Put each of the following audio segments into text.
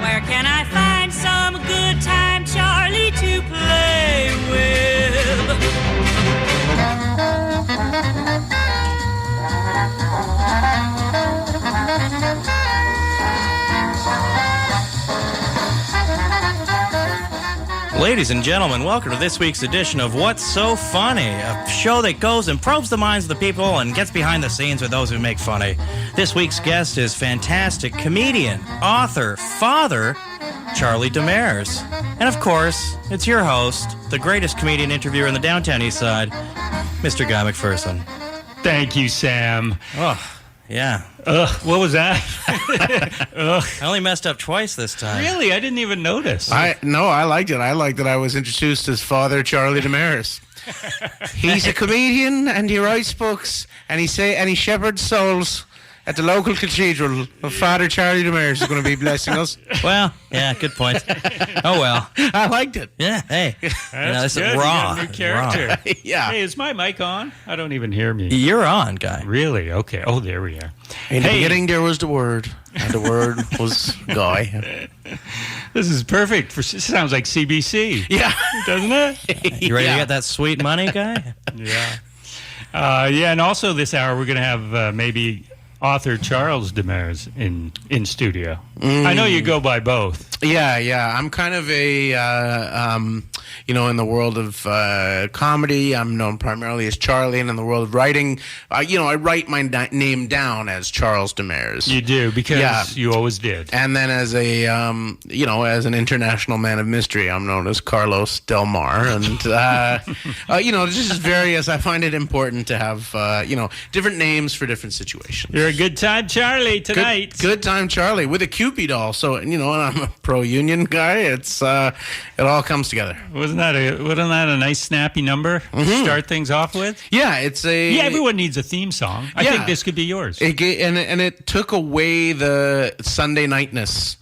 Where can I find some good time Charlie to play with? Ladies and gentlemen, welcome to this week's edition of What's So Funny, a show that goes and probes the minds of the people and gets behind the scenes with those who make funny. This week's guest is fantastic comedian, author, father, Charlie Demers. And of course, it's your host, the greatest comedian interviewer in the downtown east side, Mr. Guy McPherson. Thank you, Sam. Oh, yeah. What was that? I only messed up twice this time. Really? I didn't even notice. I liked it. I liked that I was introduced as Father Charlie Demers. He's a comedian and he writes books and he shepherds souls at the local cathedral. Father Charlie Demers is going to be blessing us. Well, yeah, good point. Oh, well. I liked it. Yeah, hey. That's this good. is raw. You got a new character. Yeah. Hey, is my mic on? I don't even hear me. You're on, Guy. Really? Okay. Oh, there we are. In the beginning, there was the Word, and the Word was Guy. This is perfect. Sounds like CBC. Yeah. Doesn't it? You ready to get that sweet money, Guy? Yeah. Yeah, and also this hour we're going to have maybe author Charles Demers in studio. I know you go by both. Yeah. I'm kind of a, in the world of comedy, I'm known primarily as Charlie, and in the world of writing, I write my name down as Charles Demers. You do, because you always did. And then as a, as an international man of mystery, I'm known as Carlos Del Mar. And, just various, I find it important to have, different names for different situations. You're a good time Charlie tonight. Good time Charlie with a Cupid doll. So, and I'm a pro-union guy. It's, it all comes together. Wasn't that a nice snappy number to start things off with? Yeah, it's a... Yeah, everyone needs a theme song. I think this could be yours. And it took away the Sunday nightness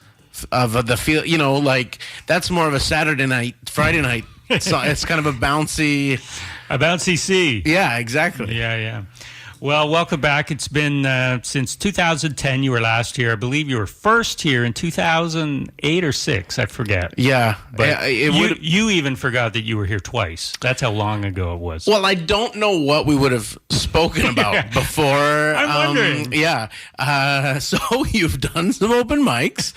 of the feel, that's more of a Saturday night, Friday night. It's kind of a bouncy... A bouncy C. Yeah, exactly. Yeah. Well, welcome back. It's been since 2010 you were last here. I believe you were first here in 2008 or 6. I forget. Yeah. But you even forgot that you were here twice. That's how long ago it was. Well, I don't know what we would have spoken about before. I'm wondering. Yeah. So you've done some open mics.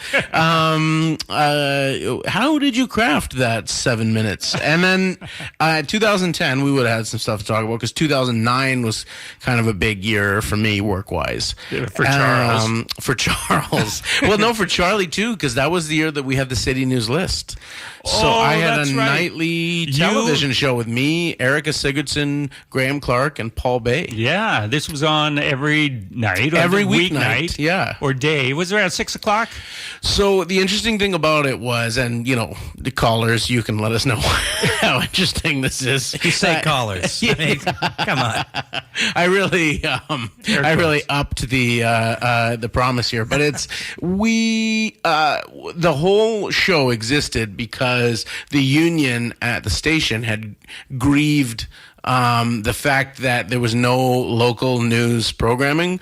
How did you craft that 7 minutes? And then 2010, we would have had some stuff to talk about because 2009 was kind of a big year for me work-wise. For Charles. For Charles. Well, no, for Charlie too, because that was the year that we had the City News List. So I had a nightly television show with me, Erica Sigurdsson, Graham Clark, and Paul Bay. Yeah, this was on every night. Every weeknight, yeah. Or day. Was it around 6 o'clock? So the interesting thing about it was, and the callers, you can let us know how interesting this is. You say callers. I mean, come on. I really upped the promise here, but it's the whole show existed because the union at the station had grieved the fact that there was no local news programming,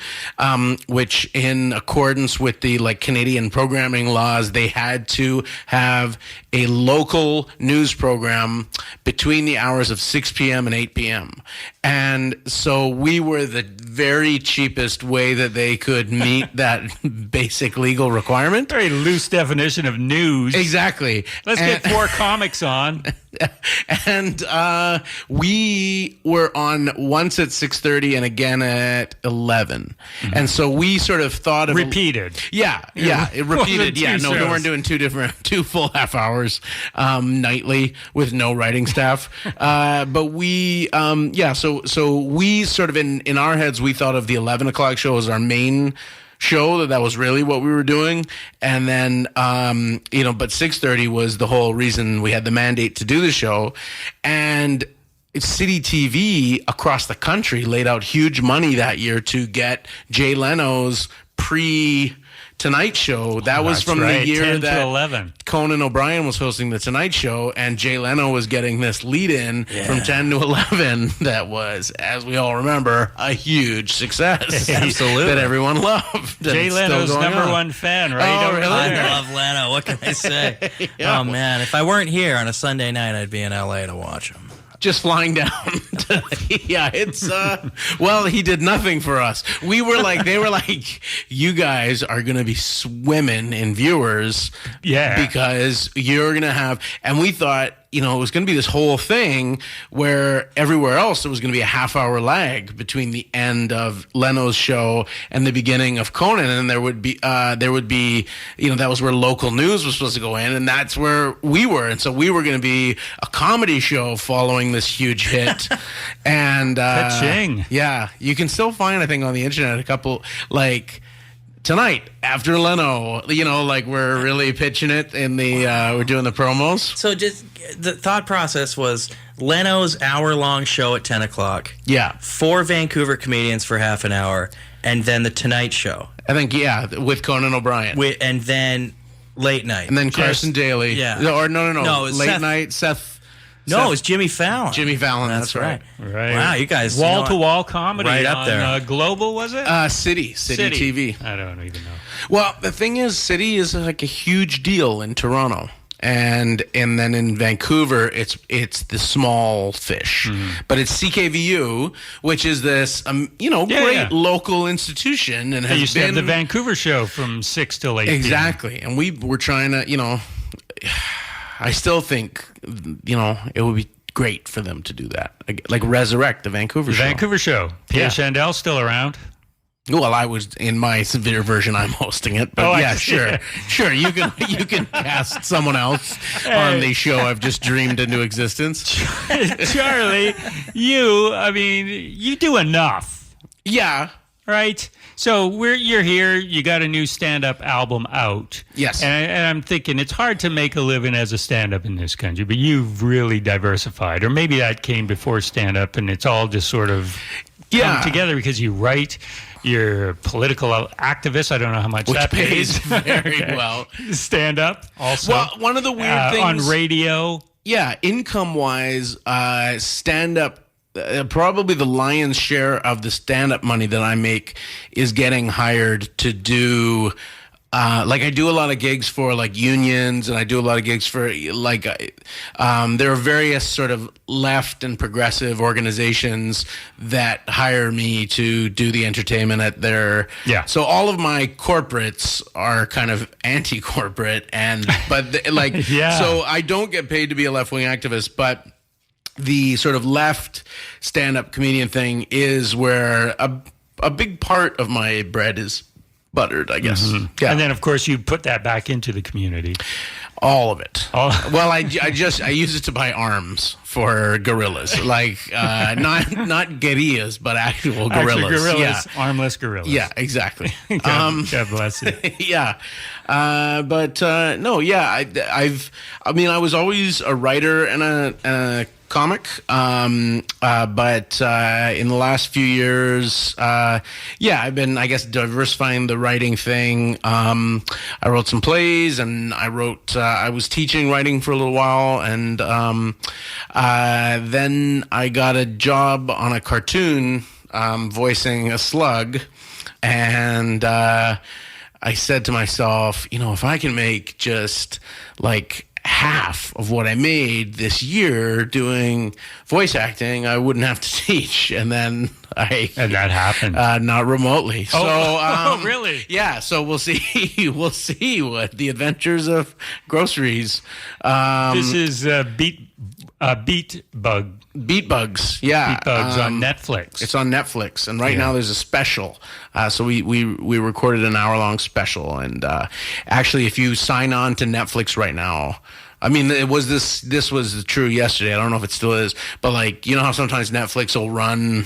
which in accordance with the Canadian programming laws, they had to have a local news program between the hours of 6 p.m. and 8 p.m. And so we were the very cheapest way that they could meet that basic legal requirement. Very loose definition of news. Exactly. Let's get 4 comics on. And we were on once at 6:30 and again at 11. Mm-hmm. And so we sort of thought of repeated. It repeated. Yeah, no, we weren't doing 2 full half hours nightly with no writing staff. But we, so we sort of in our heads, we thought of the 11 o'clock show as our main show, that was really what we were doing. And then, but 6:30 was the whole reason we had the mandate to do the show. And City TV across the country laid out huge money that year to get Jay Leno's Tonight Show. That was from the year that 11. Conan O'Brien was hosting the Tonight Show, and Jay Leno was getting this lead-in from 10 to 11 that was, as we all remember, a huge success. Absolutely. That everyone loved. Jay Leno's number one fan, right? Oh, really? I love Leno. What can I say? Oh, man. If I weren't here on a Sunday night, I'd be in L.A. to watch him. Just flying down. Yeah, it's, well, he did nothing for us. They were like, you guys are going to be swimming in viewers. Yeah. Because you're going to have, and we thought, it was going to be this whole thing where everywhere else there was going to be a half-hour lag between the end of Leno's show and the beginning of Conan, and there would be, that was where local news was supposed to go in, and that's where we were, and so we were going to be a comedy show following this huge hit, and Ka-ching. Yeah, you can still find, I think, on the internet a couple tonight after Leno, we're really pitching it in the we're doing the promos. So just the thought process was Leno's hour-long show at 10 o'clock. Yeah. 4 Vancouver comedians for half an hour, and then the Tonight Show. I think, with Conan O'Brien. And then late night. And then Carson Daly. Yeah. Or no. No, it was late Seth. night, Seth. No, it's Jimmy Fallon. Jimmy Fallon, that's right. Right. Wow, you guys. Wall-to-wall comedy right up on there. Global, was it? City TV. I don't even know. Well, the thing is, City is like a huge deal in Toronto. And then in Vancouver, it's the small fish, but it's CKVU, which is this great local institution, and They has used to have the Vancouver show from 6 till 8. exactly. And we were trying to, I still think it would be great for them to do that, like resurrect the Vancouver show. Vancouver show. Peter Yeah. Shandel's still around. Well, I was in my severe version. I'm hosting it, but sure. You can cast someone else on the show I've just dreamed into existence. Charlie, you do enough, Yeah, right? So you're here. You got a new stand-up album out. Yes. And I'm thinking it's hard to make a living as a stand-up in this country, but you've really diversified, or maybe that came before stand-up, and it's all just sort of come together because you write. You're a political activist. I don't know how much which that pays very well. Stand up also. Well, one of the weird things on radio. Yeah, income-wise, stand-up. Probably the lion's share of the stand-up money that I make is getting hired to do. I do a lot of gigs for unions, and I do a lot of gigs for there are various sort of left and progressive organizations that hire me to do the entertainment at their. Yeah. So all of my corporates are kind of anti-corporate, so I don't get paid to be a left-wing activist, but the sort of left stand-up comedian thing is where a big part of my bread is buttered, I guess. Mm-hmm. Yeah. And then, of course, you put that back into the community. All of it. Well, I use it to buy arms for gorillas, not guerrillas, but actual gorillas. Actual gorillas, yeah. armless gorillas. Yeah, exactly. God bless you. Yeah, I was always a writer and a comic, but in the last few years, I've been, I guess, diversifying the writing thing. I wrote some plays, and I was teaching writing for a little while, and then I got a job on a cartoon voicing a slug, and I said to myself, if I can make just half of what I made this year doing voice acting, I wouldn't have to teach. And then and that happened. Not remotely. So, really? Yeah. So we'll see. We'll see what the adventures of groceries. This is Beat Bug. Beat Bugs. Yeah. Beat Bugs on Netflix. It's on Netflix, and right now there's a special. So we recorded an hour-long special, and actually, if you sign on to Netflix right now, I mean, this was true yesterday. I don't know if it still is, but how sometimes Netflix will run,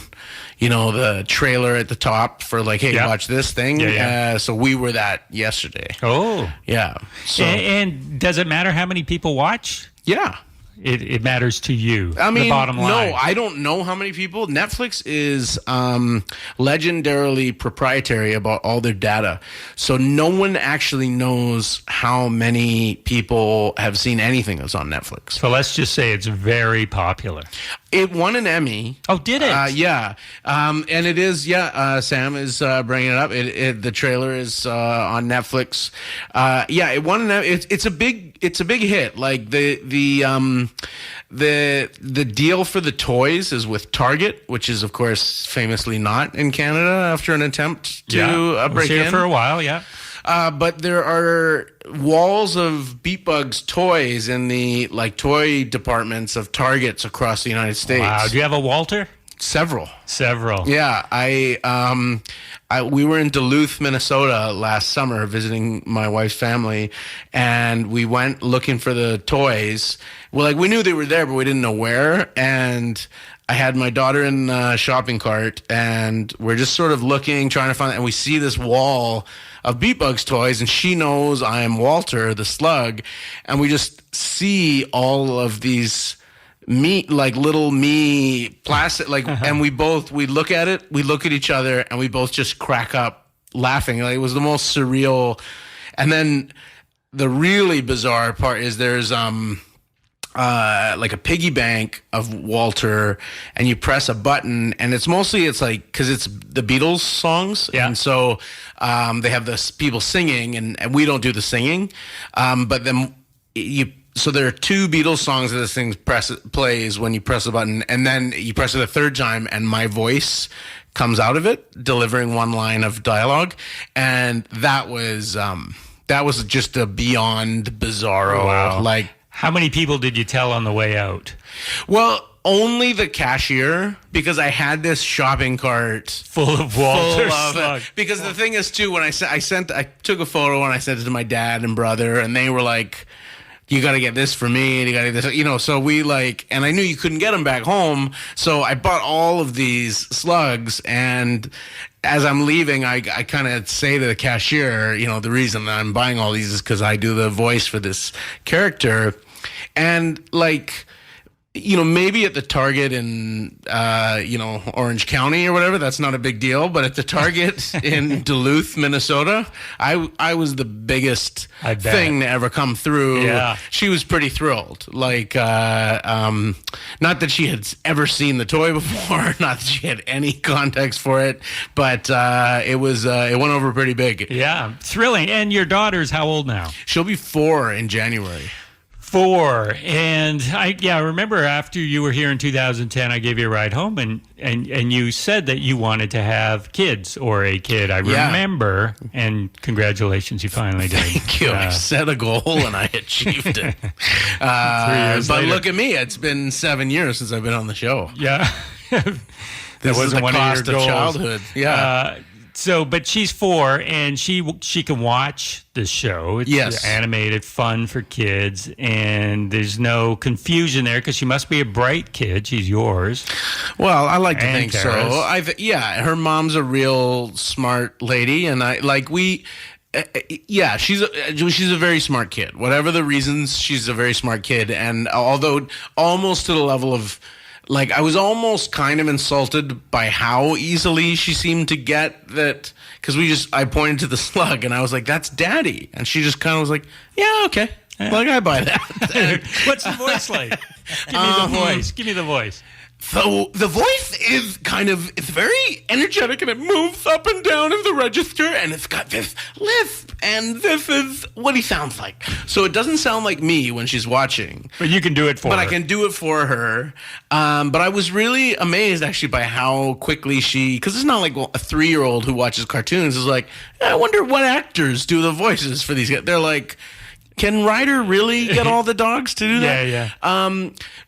the trailer at the top for hey, watch this thing. Yeah. So we were that yesterday. Oh. Yeah. So and does it matter how many people watch? yeah. It matters to you. I mean, the bottom line. No, I don't know how many people. Netflix is legendarily proprietary about all their data. So no one actually knows how many people have seen anything that's on Netflix. So let's just say it's very popular. It won an Emmy. Oh, did it? Yeah. And it is, Sam is bringing it up. The trailer is on Netflix. It won an Emmy. It's a big hit. Like the deal for the toys is with Target, which is of course famously not in Canada after an attempt to break in. Here for a while, yeah. But there are walls of Beatbugs toys in the toy departments of Targets across the United States. Wow. Do you have a Walter? Several. Yeah. We were in Duluth, Minnesota last summer visiting my wife's family, and we went looking for the toys. Well, we knew they were there, but we didn't know where. And I had my daughter in the shopping cart, and we're just sort of looking, trying to find it, and we see this wall of Beatbugs toys, and she knows I am Walter the Slug, and we just see all of these little plastic, and we look at it, we look at each other, and we both just crack up laughing. It was the most surreal. And then the really bizarre part is there's a piggy bank of Walter, and you press a button, and it's because it's the Beatles songs. Yeah. And so they have the people singing, and we don't do the singing. But then so there are 2 Beatles songs that this thing plays when you press the button, and then you press it a third time, and my voice comes out of it, delivering one line of dialogue. And that was just a beyond bizarro. Wow. How many people did you tell on the way out? Well, only the cashier, because I had this shopping cart full of Walter Slug. Because the thing is too, when I took a photo and I sent it to my dad and brother, and they were like, "You got to get this for me, and you got to get this," So we and I knew you couldn't get them back home, so I bought all of these slugs. And as I'm leaving, I kind of say to the cashier, the reason that I'm buying all these is because I do the voice for this character. And maybe at the Target in, Orange County or whatever, that's not a big deal. But at the Target in Duluth, Minnesota, I was the biggest thing to ever come through. Yeah. She was pretty thrilled. Not that she had ever seen the toy before, not that she had any context for it, but it went over pretty big. Yeah, thrilling. And your daughter's how old now? She'll be 4 in January. 4. And I remember after you were here in 2010, I gave you a ride home, and you said that you wanted to have kids or a kid. I remember, and congratulations, you finally did. Thank you. I set a goal and I achieved it. 3 years but later. Look at me. It's been 7 years since I've been on the show. Yeah. This wasn't is the one cost of your of goals. childhood. Yeah. But she's 4, and she can watch the show. It's animated, fun for kids, and there's no confusion there because she must be a bright kid. She's yours. Well, I like to And think Kara's. so. Her mom's a real smart lady, and she's a very smart kid. Whatever the reasons, she's a very smart kid, and although almost to the level of. I was almost kind of insulted by how easily she seemed to get that, because I pointed to the slug and I was like, "That's Daddy," and she just kind of was like, "Yeah, okay, I buy that." What's the voice like? Give me the voice. Give me the voice. So the voice is it's very energetic, and it moves up and down in the register, and it's got this lisp, and this is what he sounds like. So it doesn't sound like me when she's watching. But you can do it for her. But I can do it for her. But I was really amazed, actually, by how quickly because it's not like a 3-year-old who watches cartoons is like, I wonder what actors do the voices for these guys. They're like, can Ryder really get all the dogs to do that? Yeah.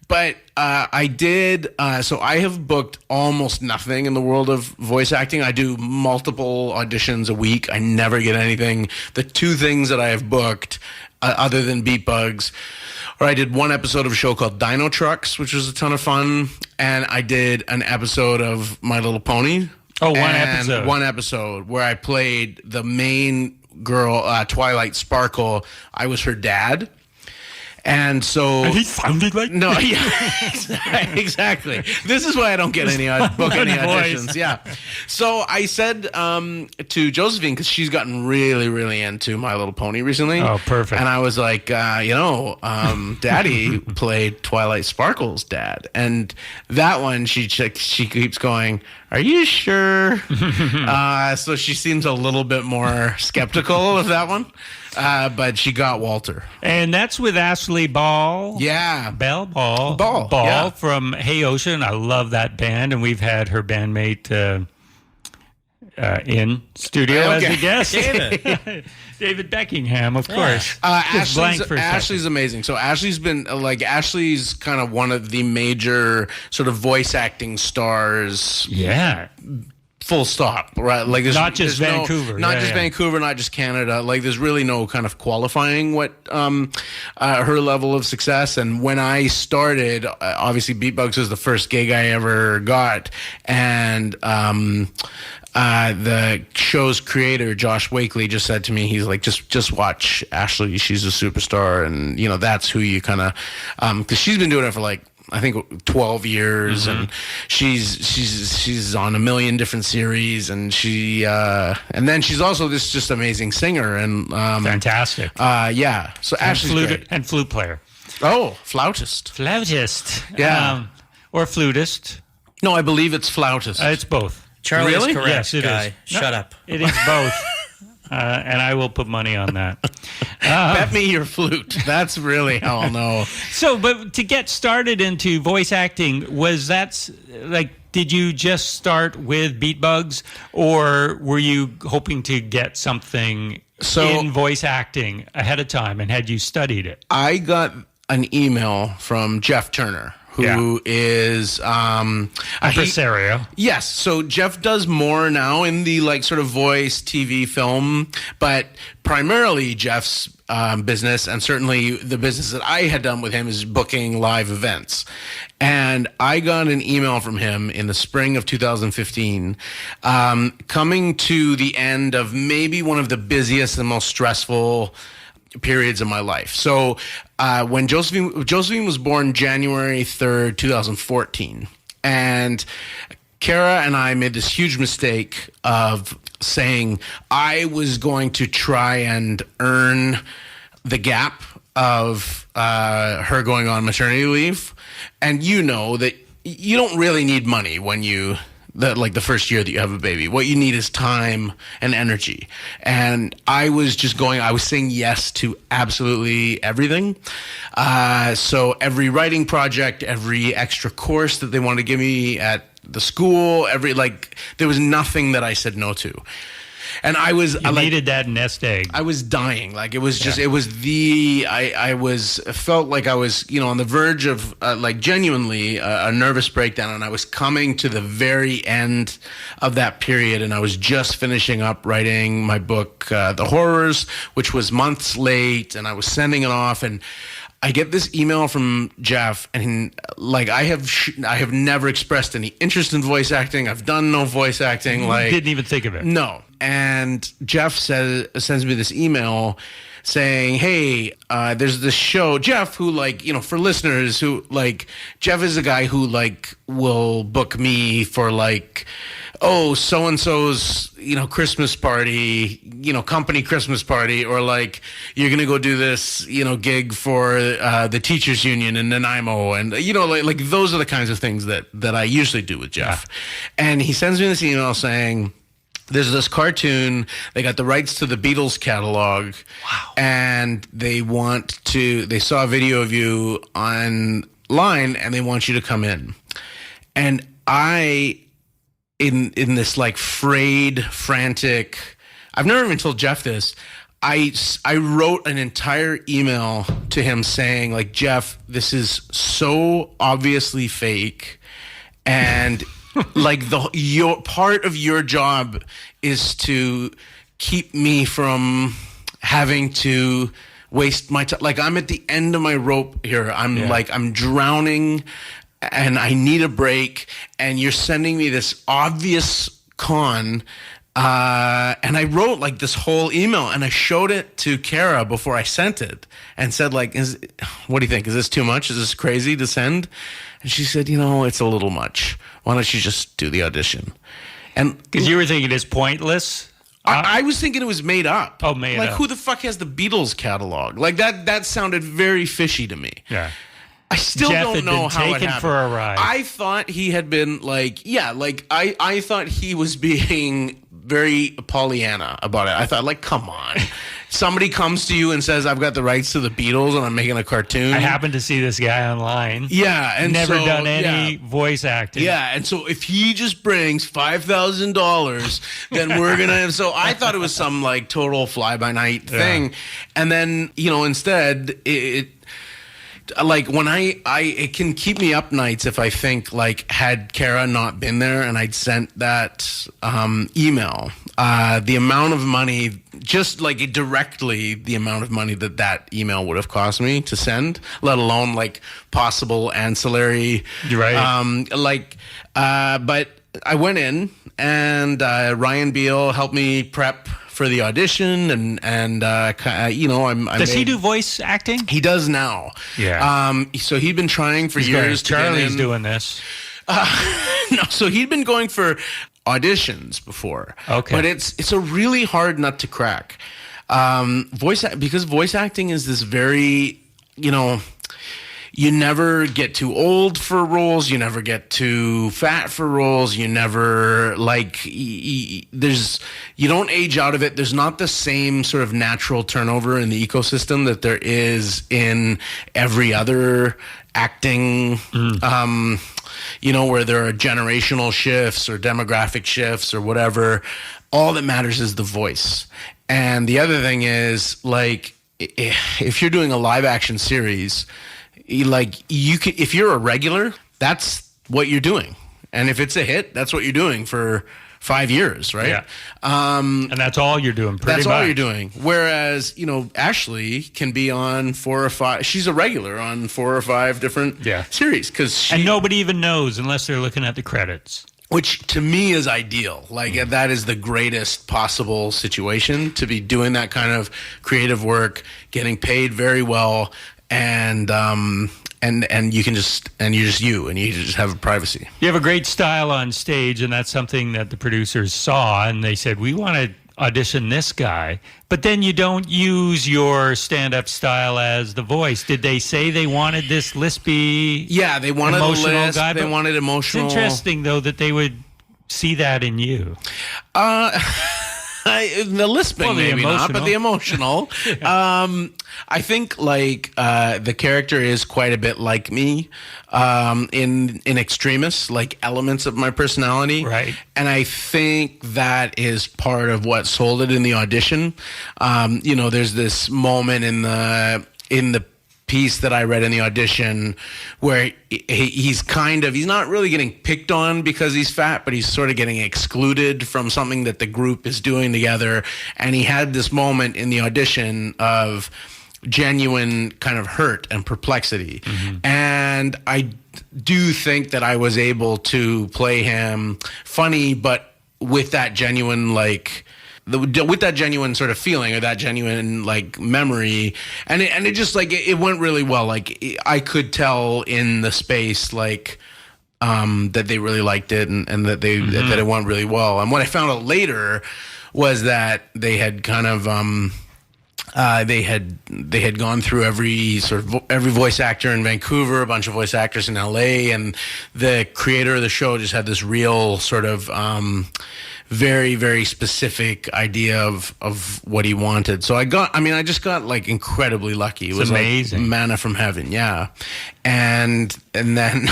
But I did. So I have booked almost nothing in the world of voice acting. I do multiple auditions a week. I never get anything. The 2 things that I have booked, other than Beatbugs, or I did one episode of a show called Dino Trucks, which was a ton of fun, and I did an episode of My Little Pony. Oh, one episode where I played the main girl, Twilight Sparkle. I was her dad. And so And he sounded like no, yeah, exactly. This is why I don't get any auditions. Yeah. So I said to Josephine, because she's gotten really, really into My Little Pony recently. Oh, perfect. And I was like, Daddy played Twilight Sparkle's dad, and that one she keeps going, "Are you sure?" So she seems a little bit more skeptical of that one. But she got Walter. And that's with Ashley Ball. Yeah. Ball yeah. From Hey Ocean. I love that band. And we've had her bandmate in studio as a guest. David Beckingham, of course. Ashley's amazing. So Ashley's been Ashley's kind of one of the major sort of voice acting stars. Yeah. Full stop, right? Like there's not just there's Vancouver, Vancouver, not just Canada. Like there's really no kind of qualifying what her level of success. And when I started, obviously Beatbugs was the first gig I ever got, and the show's creator Josh Wakely just said to me, he's like, just watch Ashley, she's a superstar, and that's who you kind of because she's been doing it for like, I think 12 years, and she's on a million different series, and and then she's also this just amazing singer and fantastic. Yeah. So Ashley's great. And flute player. Oh, flautist. Yeah. Or flutist. No, I believe it's flautist. It's both. Charlie Really? is correct, Yes, it guy. is. Shut up. It is both. And I will put money on that. Bet me your flute. That's really how I'll know. So, but to get started into voice acting, did you just start with Beatbugs, or were you hoping to get something in voice acting ahead of time, and had you studied it? I got an email from Jeff Turner, who is impresario. Yes. So Jeff does more now in the sort of voice, TV, film, but primarily Jeff's business, and certainly the business that I had done with him, is booking live events. And I got an email from him in the spring of 2015, coming to the end of maybe one of the busiest and most stressful periods of my life. So when Josephine was born January 3rd, 2014, and Kara and I made this huge mistake of saying I was going to try and earn the gap of her going on maternity leave. And that you don't really need money when the first year that you have a baby. What you need is time and energy. And I was saying yes to absolutely everything. So every writing project, every extra course that they wanted to give me at the school, there was nothing that I said no to. And I needed that nest egg. I was dying. It was just, I felt like I was, on the verge of genuinely a nervous breakdown. And I was coming to the very end of that period. And I was just finishing up writing my book, The Horrors, which was months late. And I was sending it off, and I get this email from Jeff, and I have never expressed any interest in voice acting. I've done no voice acting. Didn't even think of it. No. And Jeff sends me this email saying, "Hey, there's this show." Jeff, who for listeners who Jeff is a guy who will book me for so and so's Christmas party, company Christmas party, or you're gonna go do this gig for the teachers union in Nanaimo, and those are the kinds of things that I usually do with Jeff. Yeah. And he sends me this email saying, there's this cartoon, they got the rights to the Beatles catalog. Wow. And they saw a video of you online, and they want you to come in. And I, in this frayed, frantic, I've never even told Jeff this, I wrote an entire email to him saying, Jeff, this is so obviously fake, and your part of your job is to keep me from having to waste my time. I'm at the end of my rope here. I'm drowning, and I need a break. And you're sending me this obvious con And I wrote like this whole email, and I showed it to Kara before I sent it, and said like, what do you think? Is this too much? Is this crazy to send? And she said, it's a little much. Why don't you just do the audition? And because you were thinking it's pointless. I was thinking it was made up. Oh, made up. Like, who the fuck has the Beatles catalog? Like, that sounded very fishy to me. Yeah. I still Jeff don't had know been how it taken happened. for a ride. I thought he had been I thought he was being very Pollyanna about it. I thought, like, come on. Somebody comes to you and says, I've got the rights to the Beatles and I'm making a cartoon. I happened to see this guy online. Yeah. And never done any voice acting. Yeah. And so if he just brings $5,000, then we're going to. So I thought it was some like total fly by night thing. And then, instead it like when it can keep me up nights if I think like had Kara not been there and I'd sent that email, the amount of money, just like directly the amount of money that email would have cost me to send, let alone like possible ancillary. You're right. But I went in and Ryan Beal helped me prep for the audition, and does he do voice acting? He does now. Yeah. So he'd been trying for years. Charlie's doing this. No, so he'd been going for auditions before. Okay. But it's a really hard nut to crack. Because voice acting is this very, you never get too old for roles. You never get too fat for roles. You never you don't age out of it. There's not the same sort of natural turnover in the ecosystem that there is in every other acting, where there are generational shifts or demographic shifts or whatever. All that matters is the voice. And the other thing is, like, if you're doing a live action series, if you're a regular, that's what you're doing. And if it's a hit, that's what you're doing for 5 years, right? Yeah. And that's all you're doing, pretty much. That's all you're doing. Whereas, Ashley can be on 4 or 5. She's a regular on 4 or 5 different series. And nobody even knows unless they're looking at the credits. Which to me is ideal. Like that is the greatest possible situation, to be doing that kind of creative work, getting paid very well, and you can just you're just you just have a privacy. You have a great style on stage, and that's something that the producers saw, and they said, we want to audition this guy, but then you don't use your stand-up style as the voice. Did they say they wanted this lispy? Yeah, they wanted emotional a lisp, guy. they wanted emotional. It's interesting though that they would see that in you. The lisping, maybe not, but the emotional. I think the character is quite a bit like me in extremis, like elements of my personality. Right. And I think that is part of what sold it in the audition. There's this moment in the piece that I read in the audition where he's not really getting picked on because he's fat, but he's sort of getting excluded from something that the group is doing together. And he had this moment in the audition of genuine kind of hurt and perplexity. Mm-hmm. And I do think that I was able to play him funny, but with that genuine with that genuine sort of feeling or that genuine memory, and it just it went really well. I could tell in the space that they really liked it and that that it went really well. And what I found out later was that they had kind of they had gone through every voice actor in Vancouver, a bunch of voice actors in LA, and the creator of the show just had this real sort of very, very specific idea of what he wanted. So I just got incredibly lucky. It was amazing. Like manna from heaven. Yeah. And then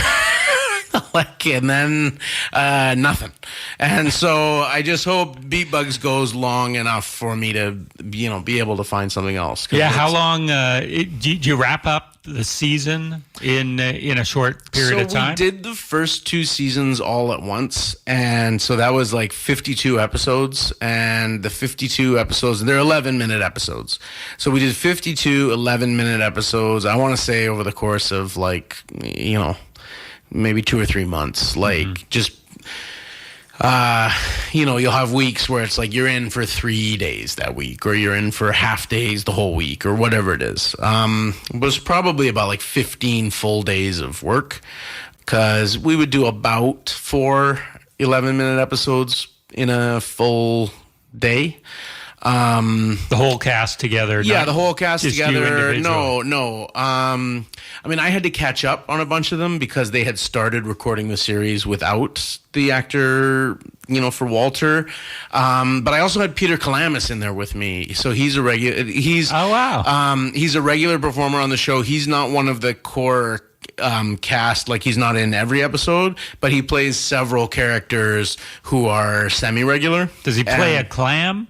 nothing. And so I just hope Beat Bugs goes long enough for me to, be able to find something else. Yeah. How long, did you wrap up the season in a short period of time? So we did the first 2 seasons all at once. And so that was 52 episodes, and the 52 episodes, they're 11-minute episodes. So we did 52 11-minute episodes, I want to say over the course of maybe 2 or 3 months, just you'll have weeks where it's like you're in for 3 days that week, or you're in for half days the whole week, or whatever it is. It was probably about like 15 full days of work, because we would do about 4 11-minute episodes in a full day. The whole cast together. Yeah, the whole cast just together. No. I mean, I had to catch up on a bunch of them because they had started recording the series without the actor, for Walter. But I also had Peter Kalamis in there with me, so he's a regular. Oh wow. He's a regular performer on the show. He's not one of the core cast, like he's not in every episode, but he plays several characters who are semi-regular. Does he play a clam?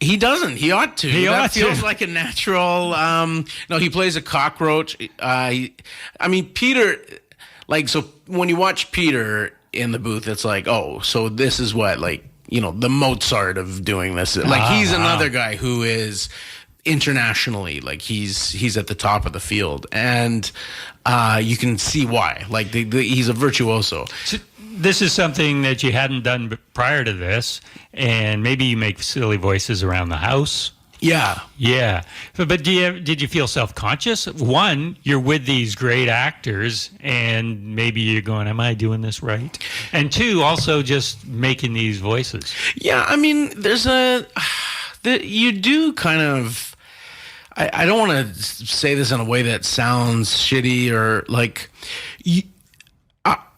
He doesn't. He ought to. That feels like a natural. No, he plays a cockroach. Peter. So when you watch Peter in the booth, it's like, oh, so this is what, the Mozart of doing this. He's another guy who is internationally, he's at the top of the field, and you can see why. He's a virtuoso. This is something that you hadn't done prior to this, and maybe you make silly voices around the house. Yeah. But did you feel self-conscious? One, you're with these great actors, and maybe you're going, am I doing this right? And two, also just making these voices. Yeah, I mean, you do kind of, I don't want to say this in a way that sounds shitty or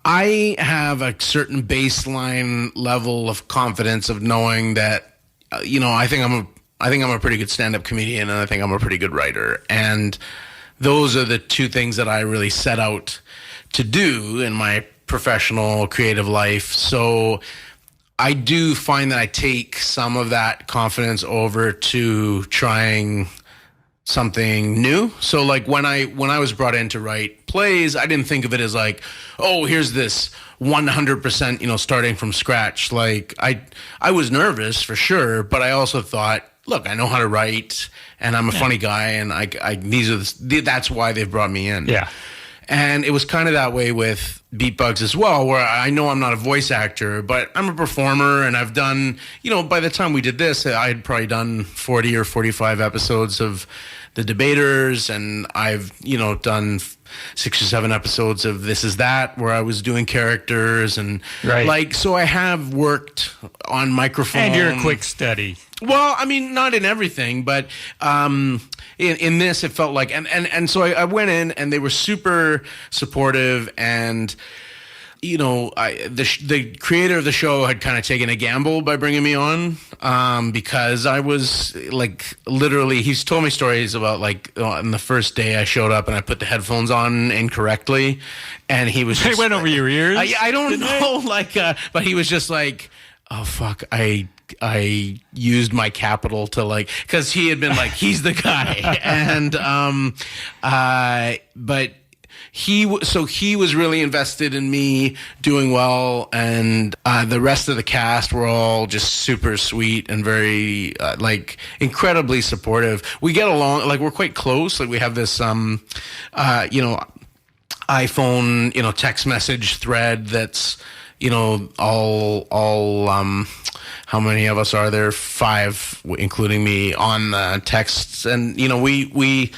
I have a certain baseline level of confidence of knowing that, I think I'm a pretty good stand-up comedian, and I think I'm a pretty good writer. And those are the two things that I really set out to do in my professional creative life. So I do find that I take some of that confidence over to trying something new. So when I was brought in to write plays, I didn't think of it as here's this 100%, starting from scratch. I was nervous for sure, but I also thought, look, I know how to write, and I'm a funny guy, and that's why they've brought me in. Yeah. And it was kind of that way with Beatbugs as well, where I know I'm not a voice actor, but I'm a performer, and I've done, by the time we did this, I had probably done 40 or 45 episodes of The Debaters, and I've, done 6 or 7 episodes of This Is That, where I was doing characters, and so I have worked on microphone. And you're a quick study. Well, I mean, not in everything, but in this, it felt like, and so I went in, and they were super supportive, and the creator of the show had kind of taken a gamble by bringing me on, because I was literally, he's told me stories about on the first day I showed up and I put the headphones on incorrectly, and he was just, they went over your ears. I don't know, but he was just like, oh fuck, I used my capital to because he had been he's the guy, and but he was really invested in me doing well, and the rest of the cast were all just super sweet and very incredibly supportive. We get along, we're quite close. We have this iPhone text message thread that's all how many of us are there? 5, including me, on the texts, and we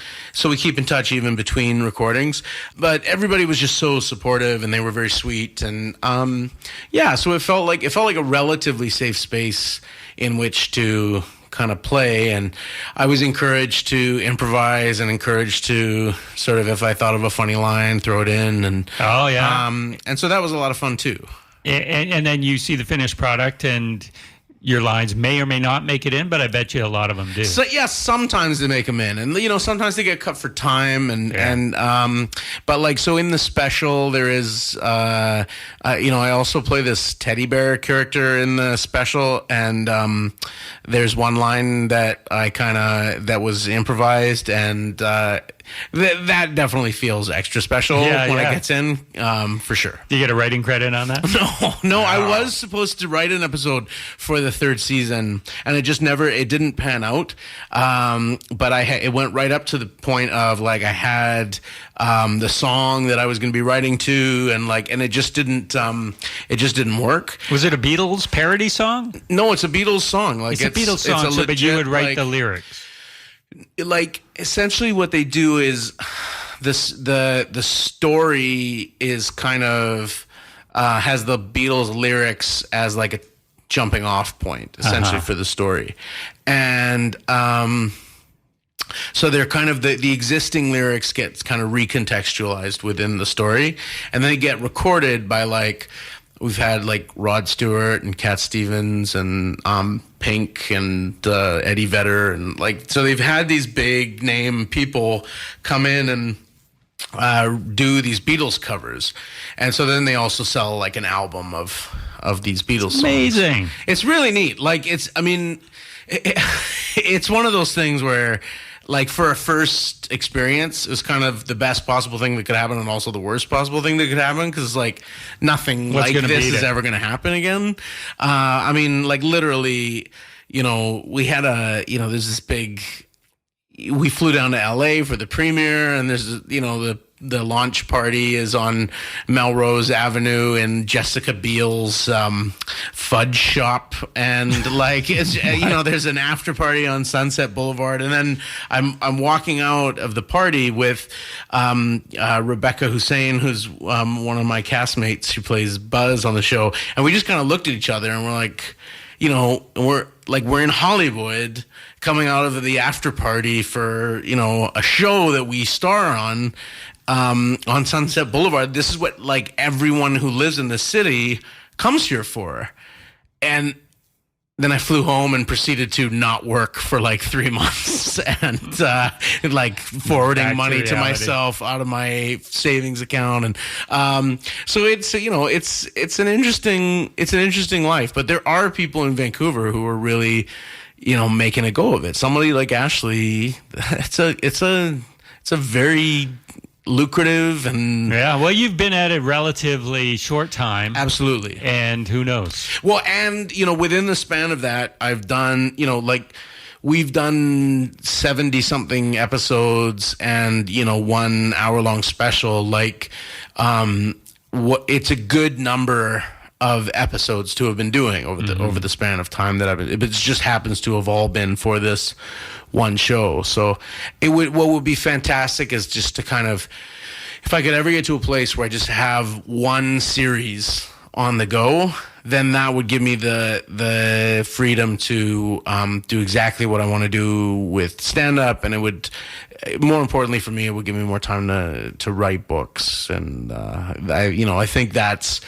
keep in touch even between recordings. But everybody was just so supportive, and they were very sweet, and so it felt like a relatively safe space in which to kind of play, and I was encouraged to improvise and encouraged to sort of, if I thought of a funny line, throw it in, and and so that was a lot of fun too. And then you see the finished product, and your lines may or may not make it in, but I bet you a lot of them do. So yeah, sometimes they make them in, and sometimes they get cut for time, but so in the special there is I also play this teddy bear character in the special, and there's one line that that was improvised, and that definitely feels extra special when it gets in, for sure. Do you get a writing credit on that? No. I was supposed to write an episode for the third season, and it didn't pan out. But it went right up to the point of like I had the song that I was going to be writing to, and it just didn't work. Was it a Beatles parody song? No, it's a Beatles song. Like it's a Beatles song, but you would write the lyrics. Like essentially what they do is the story is kind of has the Beatles lyrics as like a jumping off point essentially for the story. And so they're kind of the existing lyrics get kind of recontextualized within the story, and then they get recorded by like we've had like Rod Stewart and Cat Stevens and Pink and Eddie Vedder, and like so they've had these big name people come in and do these Beatles covers, and so then they also sell like an album of these Beatles songs. Amazing. It's really neat. Like it's one of those things where like for a first experience, it was kind of the best possible thing that could happen and also the worst possible thing that could happen, because like nothing like this is ever going to happen again. I mean, like literally, we had there's this big, we flew down to LA for the premiere, and there's, the launch party is on Melrose Avenue in Jessica Biel's fudge shop, and like it's there's an after party on Sunset Boulevard, and then I'm walking out of the party with Rebecca Hussein, who's one of my castmates who plays Buzz on the show, and we just kind of looked at each other and we're like, we're in Hollywood coming out of the after party for a show that we star on Sunset Boulevard. This is what like everyone who lives in the city comes here for. And then I flew home and proceeded to not work for like 3 months and like forwarding money to myself out of my savings account. And so it's it's an interesting life. But there are people in Vancouver who are really making a go of it. Somebody like Ashley, it's a very lucrative and well, you've been at it relatively short time. Absolutely. And who knows? Well, and within the span of that, I've done we've done 70 something episodes and 1 hour long special. Like it's a good number of episodes to have been doing over the span of time that I've been. It just happens to have all been for this one show. So what would be fantastic is just to kind of, if I could ever get to a place where I just have one series on the go, then that would give me the freedom to do exactly what I want to do with stand-up, and it would, more importantly for me, it would give me more time to write books, and I think that's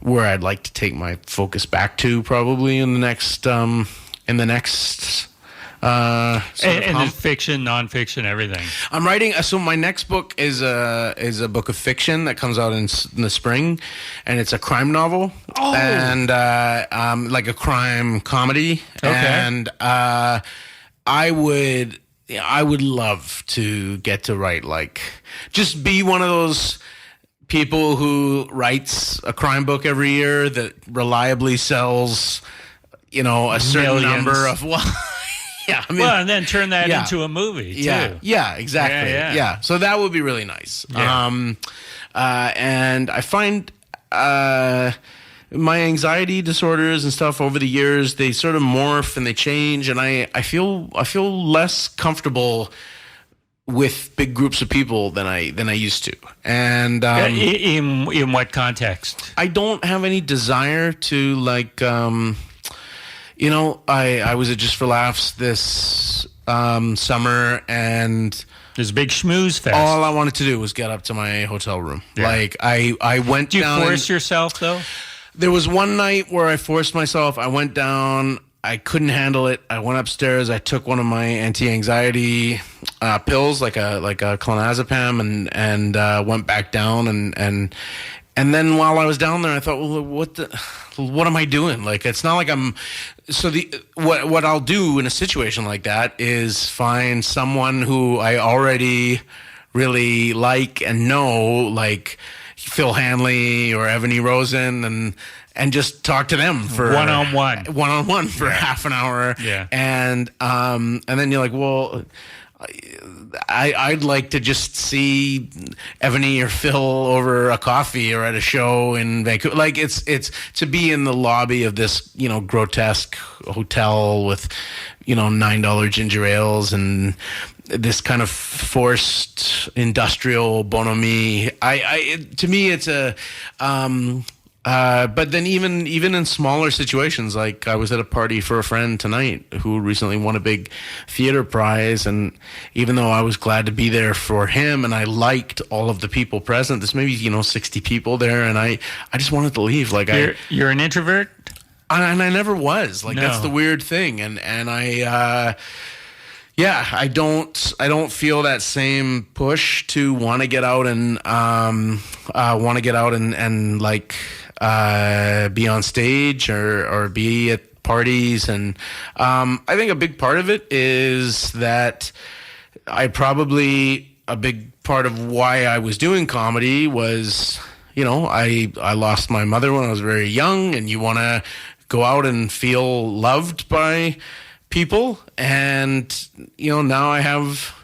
where I'd like to take my focus back to, probably in the next and there's fiction, nonfiction, everything. I'm writing. So my next book is a book of fiction that comes out in the spring, and it's a crime novel and like a crime comedy. Okay. And I would love to get to write, like, just be one of those people who writes a crime book every year that reliably sells, a certain number of Yeah, I mean, and then turn that into a movie too. Yeah, exactly. Yeah. So that would be really nice. Yeah. And I find my anxiety disorders and stuff over the years, they sort of morph and they change, and I feel less comfortable with big groups of people than I used to. And in what context? I don't have any desire to like. I was at Just for Laughs this summer, and there's a big schmooze fest. All I wanted to do was get up to my hotel room. Yeah. Like I went down. Do you force yourself though? There was one night where I forced myself. I went down. I couldn't handle it. I went upstairs. I took one of my anti-anxiety pills, like a clonazepam, and went back down. And then while I was down there, I thought, well, what am I doing? Like, it's not like I'm. So what I'll do in a situation like that is find someone who I already really like and know, like Phil Hanley or Ebony Rosen, and just talk to them for one-on-one for half an hour. Yeah. And then you're like, well, I'd like to just see Ebony or Phil over a coffee or at a show in Vancouver. Like it's to be in the lobby of this, grotesque hotel with, $9 ginger ales and this kind of forced industrial bonhomie. To me, it's a, but then even in smaller situations, like I was at a party for a friend tonight who recently won a big theater prize, and even though I was glad to be there for him and I liked all of the people present, there's maybe 60 people there, and I just wanted to leave. Like you're an introvert, and I never was. Like No. That's the weird thing, and I. Yeah, I don't feel that same push to want to get out and like be on stage or be at parties, and I think a big part of it is that a big part of why I was doing comedy was, I lost my mother when I was very young, and you want to go out and feel loved by people, and now I have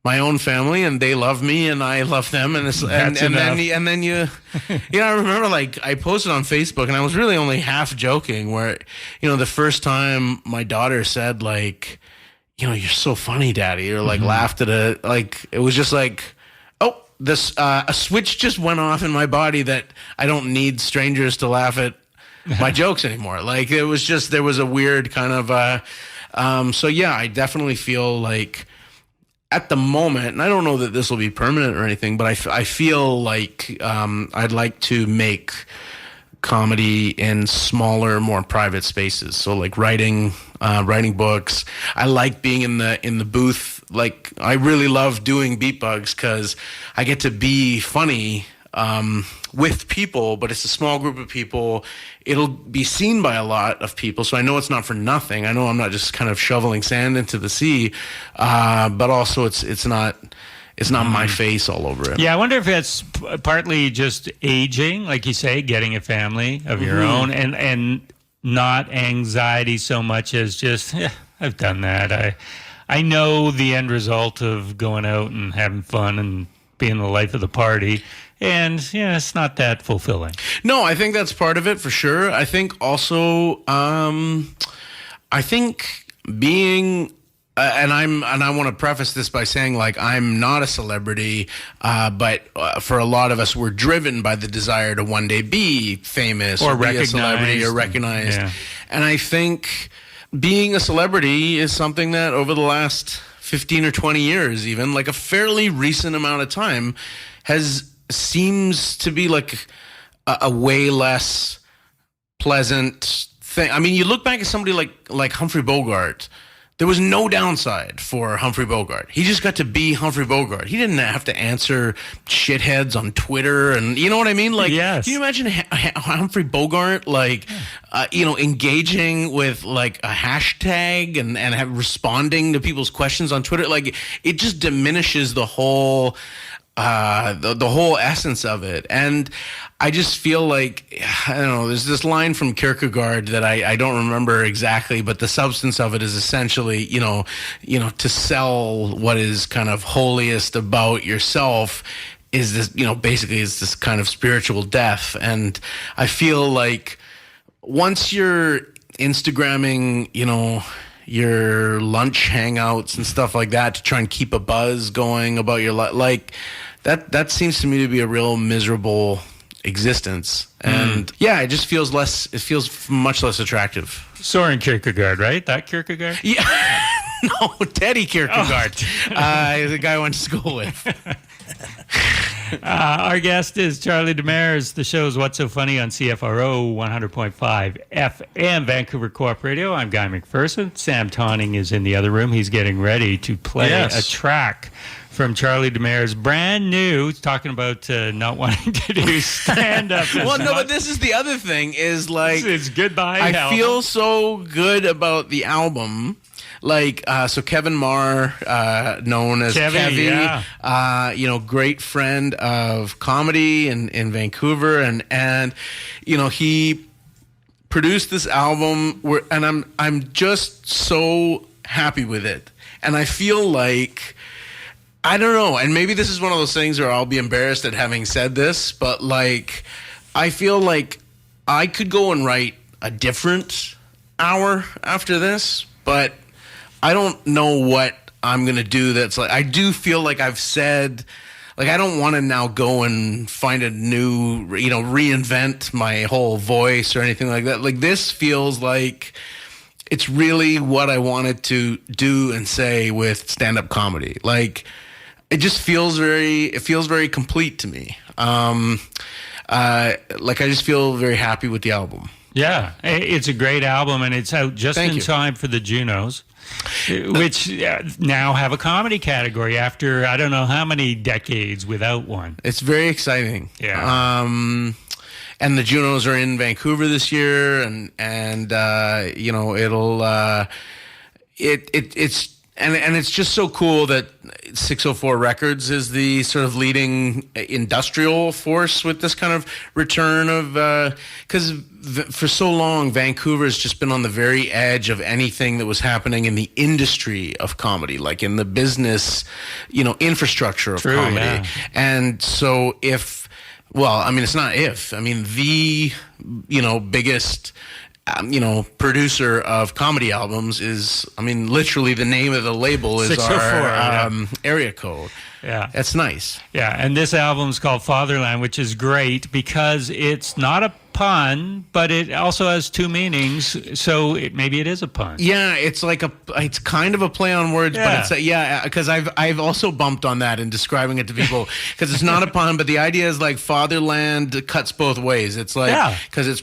my own family and they love me and I love them, and then you I remember, like, I posted on Facebook and I was really only half joking, where the first time my daughter said, like, you're so funny, Daddy, or like laughed at it, like it was just like, oh, this a switch just went off in my body that I don't need strangers to laugh at my jokes anymore. Like it was just, there was a weird kind of so yeah, I definitely feel like at the moment, and I don't know that this will be permanent or anything, but I feel like I'd like to make comedy in smaller, more private spaces. So like writing books. I like being in the booth. Like I really love doing Beat Bugs because I get to be funny with people, but it's a small group of people. It'll be seen by a lot of people, so I know it's not for nothing. I know I'm not just kind of shoveling sand into the sea, but also it's not my face all over it. Yeah, I wonder if it's partly just aging, like you say, getting a family of your own, and not anxiety so much as just, I've done that. I know the end result of going out and having fun and being the life of the party. And it's not that fulfilling. No, I think that's part of it for sure. I think also, being, and I want to preface this by saying, like, I'm not a celebrity, but for a lot of us, we're driven by the desire to one day be famous or be a celebrity or recognized. Yeah. And I think being a celebrity is something that over the last 15 or 20 years, even like a fairly recent amount of time, seems to be like a way less pleasant thing. I mean, you look back at somebody like Humphrey Bogart. There was no downside for Humphrey Bogart. He just got to be Humphrey Bogart. He didn't have to answer shitheads on Twitter, and you know what I mean? Like, yes. Can you imagine Humphrey Bogart, like, engaging with like a hashtag and responding to people's questions on Twitter? Like, it just diminishes the whole the whole essence of it. And I just feel like, I don't know, there's this line from Kierkegaard that I don't remember exactly, but the substance of it is essentially, to sell what is kind of holiest about yourself is this, basically is this kind of spiritual death. And I feel like once you're Instagramming, your lunch hangouts and stuff like that to try and keep a buzz going about your life, like that seems to me to be a real miserable existence. And it just feels much less attractive. Soren Kierkegaard, right? That Kierkegaard? Yeah. No, Teddy Kierkegaard. The guy I went to school with. Our guest is Charlie Demers. The show is What's So Funny on CFRO 100.5 FM, Vancouver Co-op Radio. I'm Guy McPherson. Sam Tonning is in the other room. He's getting ready to play a track from Charlie Demers, brand new. He's talking about not wanting to do stand-up. Well, no, but this is the other thing, is like... It's goodbye. I feel so good about the album. like so Kevin Marr, known as Kevy, Kevy, great friend of comedy in Vancouver, and he produced this album and I'm just so happy with it, and I feel like, I don't know, and maybe this is one of those things where I'll be embarrassed at having said this, but like I feel like I could go and write a different hour after this, but I don't know what I'm gonna do. That's like, I do feel like I've said, like, I don't want to now go and find a new, reinvent my whole voice or anything like that. Like, this feels like it's really what I wanted to do and say with stand-up comedy. Like, it just feels very complete to me. Like, I just feel very happy with the album. Yeah, it's a great album, and it's out just in time for the Junos, which now have a comedy category after I don't know how many decades without one. It's very exciting. Yeah. And the Junos are in Vancouver this year, and it's just so cool that 604 Records is the sort of leading industrial force with this kind of return of, because for so long Vancouver has just been on the very edge of anything that was happening in the industry of comedy, like in the business, infrastructure of comedy. Yeah. And so it's not if, the, biggest, producer of comedy albums is, literally the name of the label is our area code. Yeah. That's nice. Yeah, and this album's called Fatherland, which is great because it's not a pun, but it also has two meanings, so maybe it is a pun. Yeah, it's kind of a play on words, but it's because I've also bumped on that in describing it to people, because it's not a pun, but the idea is like fatherland cuts both ways. It's like, because it's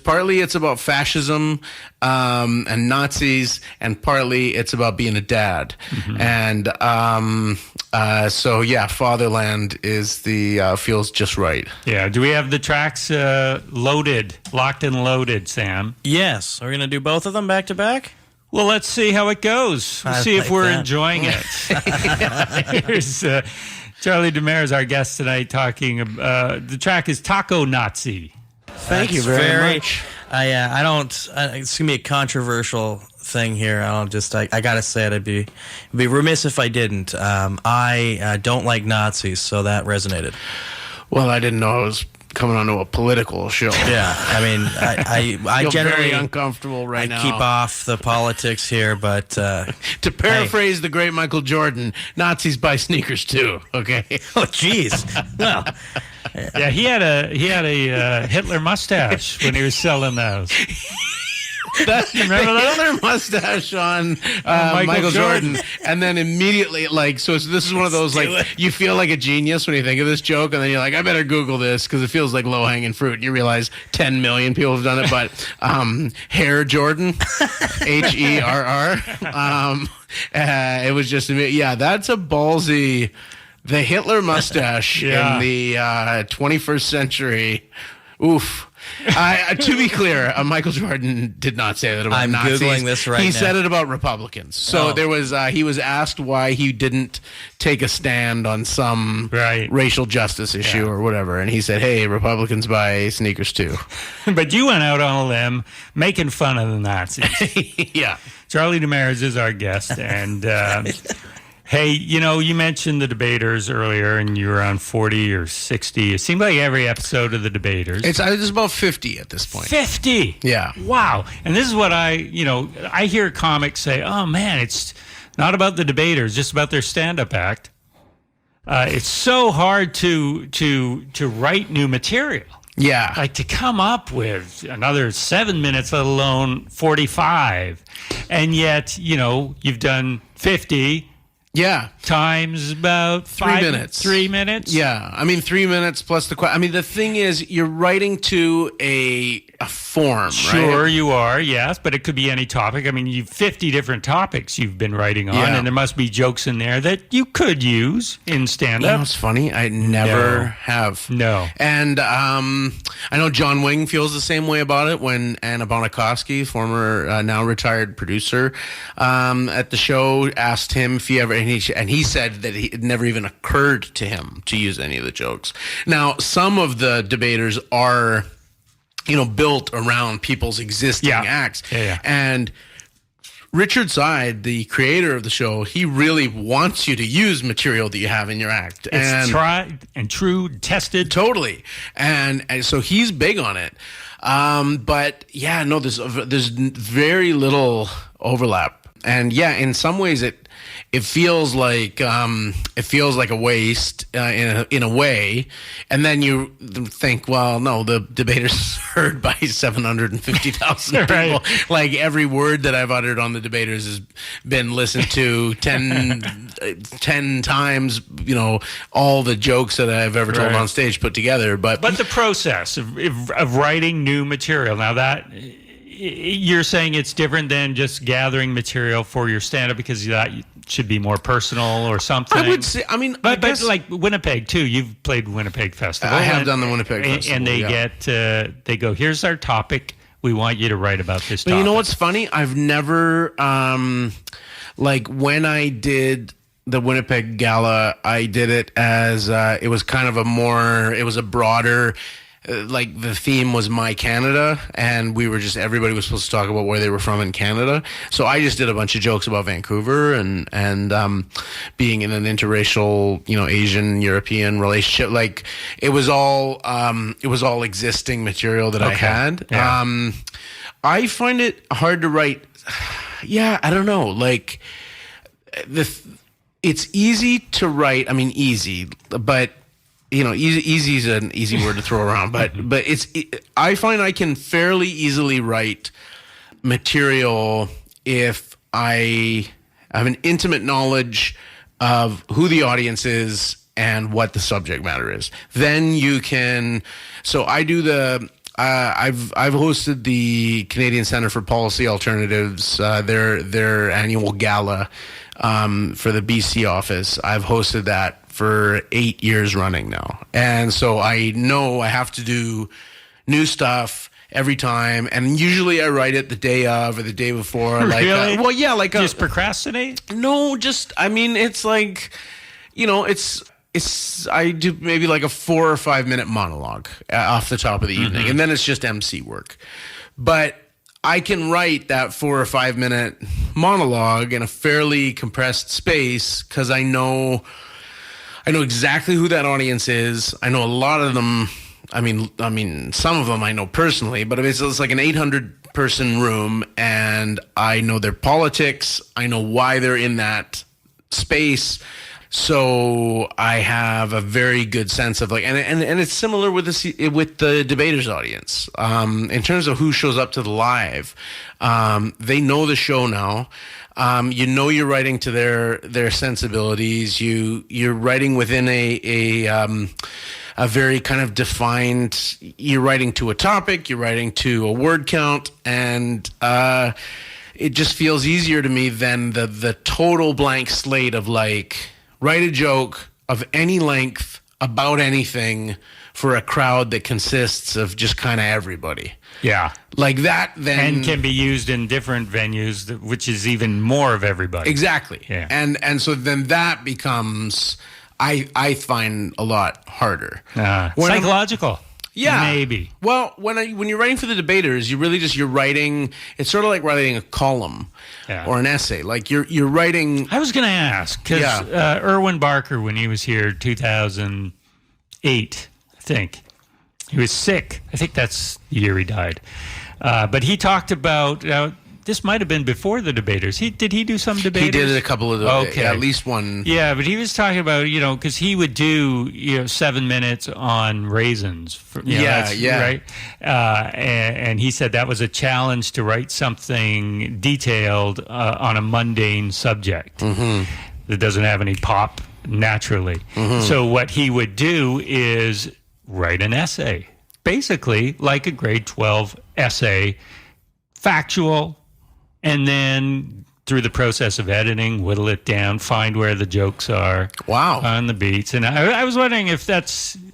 about fascism and Nazis, and partly it's about being a dad. Mm-hmm. And so fatherland is the feels just right. Yeah. Do we have the tracks locked and loaded, Sam? Yes. Are we going to do both of them back to back? Well, let's see how it goes. We'll see if we're enjoying it. Here's Charlie Demers, our guest tonight, talking. The track is Taco Nazi. Thank you very much. I don't. It's gonna be a controversial thing here. I gotta say it. It'd be remiss if I didn't. I don't like Nazis, so that resonated. Well, I didn't know I was coming onto a political show. Yeah, I feel generally very uncomfortable now. I keep off the politics here, but to paraphrase the great Michael Jordan, Nazis buy sneakers too. Okay. Oh, jeez. Well. Yeah, he had a Hitler mustache when he was selling those. Remember that? Hitler mustache on Michael Jordan, and then immediately, so this is one of those, you feel like a genius when you think of this joke, and then you're like, I better Google this because it feels like low hanging fruit. And you realize 10 million people have done it, but Herr Jordan, HERR, it was just that's a ballsy. The Hitler mustache in the 21st century. Oof. To be clear, Michael Jordan did not say that about Nazis. I'm Googling this right now. He said it about Republicans. So there was, he was asked why he didn't take a stand on some racial justice issue or whatever. And he said, hey, Republicans buy sneakers too. But you went out on a limb making fun of the Nazis. Yeah. Charlie Demers is our guest. And hey, you mentioned the Debaters earlier, and you were around 40 or 60. It seemed like every episode of the Debaters. It's about 50 at this point. 50? Yeah. Wow. And this is what I hear comics say, oh, man, it's not about the Debaters, just about their stand-up act. It's so hard to write new material. Yeah. Like to come up with another 7 minutes, let alone 45. And yet, you've done 50. Yeah. Times about 3 minutes. 3 minutes? Yeah. I mean, 3 minutes plus the question. I mean, the thing is, you're writing to a form, Sure, right? you are, yes, but it could be any topic. I mean, you've 50 different topics you've been writing on, Yeah. and there must be jokes in there that you could use in You stand-up. know, it's funny. I never have. No. And I know John Wing feels the same way about it when Anna Bonikoski, former now retired producer, at the show, asked him if he ever, and he said that it never even occurred to him to use any of the jokes. Now, some of the debaters are, built around people's existing acts. Yeah. And Richard Side, the creator of the show, he really wants you to use material that you have in your act. It's tried and true, tested. Totally. And so he's big on it. But yeah, no, there's very little overlap. And yeah, in some ways it feels like a waste in a way, and then you think, well, no, the debaters is heard by 750,000 people. Right. Like every word that I've uttered on the debaters has been listened to 10 times. All the jokes that I've ever told on stage put together. But the process of writing new material, now that you're saying it's different than just gathering material for your stand-up, because that should be more personal or something. I would say, but like Winnipeg too. You've played Winnipeg Festival. I have done the Winnipeg Festival, and they go, here's our topic. We want you to write about this topic. But you know what's funny? I've never when I did the Winnipeg Gala, I did it as it was kind of it was a broader. The theme was My Canada, and everybody was supposed to talk about where they were from in Canada. So I just did a bunch of jokes about Vancouver and being in an interracial, Asian European relationship. Like it was all existing material that I had. Yeah. I find it hard to write. Yeah, I don't know. Like it's easy to write. I mean, easy, but. Easy is an easy word to throw around, but I find I can fairly easily write material if I have an intimate knowledge of who the audience and what the subject matter is. Then you can. So I do I've hosted the Canadian Centre for Policy Alternatives, their annual gala for the BC office. I've hosted that for 8 years running now. And so I know I have to do new stuff every time. And usually I write it the day of or the day before. Really? Just procrastinate? No, it's like, I do maybe like a 4 or 5 minute monologue off the top of the evening. And then it's just MC work. But I can write that 4 or 5 minute monologue in a fairly compressed space because I know exactly who that audience is. I know a lot of them. I mean, some of them I know personally, but it's like an 800 person room, and I know their politics. I know why they're in that space. So I have a very good sense of and it's similar with the debaters audience. In terms of who shows up to the live, they know the show now. You're writing to their sensibilities. You're writing within a very kind of defined. You're writing to a topic. You're writing to a word count, and it just feels easier to me than the total blank slate of write a joke of any length about anything for a crowd that consists of just kind of everybody. Yeah. Like that, then. And can be used in different venues, which is even more of everybody. Exactly. Yeah. And so then that becomes, I find a lot harder. Psychological. Yeah. Maybe. Well, when you're writing for the debaters, you're writing, it's sort of like writing a column or an essay. Like you're writing. I was going to ask, because Erwin Barker, when he was here 2008, I think, he was sick. I think that's the year he died. But he talked about, this might have been before the debaters. Did he do some debaters? He did a couple of those. Okay. Yeah, at least one. Yeah, but he was talking about, because he would do, 7 minutes on raisins. Right? And he said that was a challenge to write something detailed on a mundane subject. Mm-hmm. that doesn't have any pop naturally. So what he would do is write an essay, basically like a grade 12 essay, factual, and then through the process of editing, whittle it down, find where the jokes are. Wow. On the beats. And I was wondering if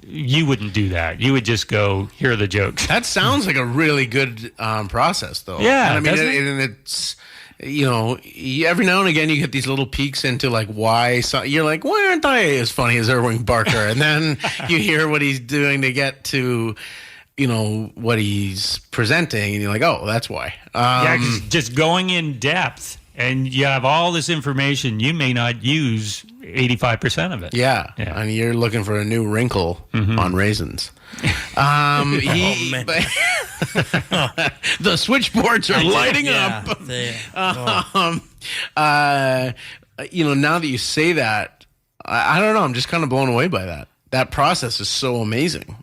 you wouldn't do that. You would just go, here are the jokes. That sounds like a really good process, though. Yeah, and I mean, and it's, every now and again you get these little peeks into like why you're like, why aren't I as funny as Irving Barker? And then you hear what he's doing to get to, what he's presenting, and you're like, oh, that's why. Yeah, 'cause just going in depth, and you have all this information, you may not use 85% of it. Yeah. And you're looking for a new wrinkle on raisins. The switchboards are lighting up. Now that you say that, I don't know. I'm just kind of blown away by that. That process is so amazing.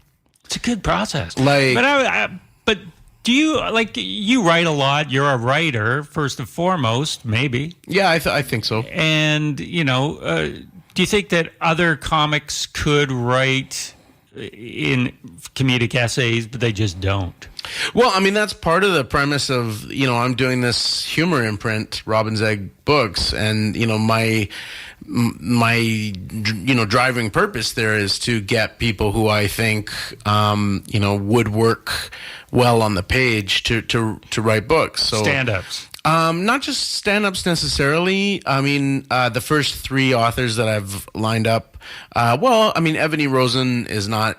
It's a good process. But do you you write a lot? You're a writer first and foremost, maybe. Yeah, I think so. And do you think that other comics could write in comedic essays, but they just don't? Well, I mean, that's part of the premise of, I'm doing this humor imprint, Robin's Egg Books, and, my driving purpose there is to get people who I think, would work well on the page to write books. So stand-ups. Not just stand-ups necessarily. I mean, the first 3 authors that I've lined up, Ebony Rosen is not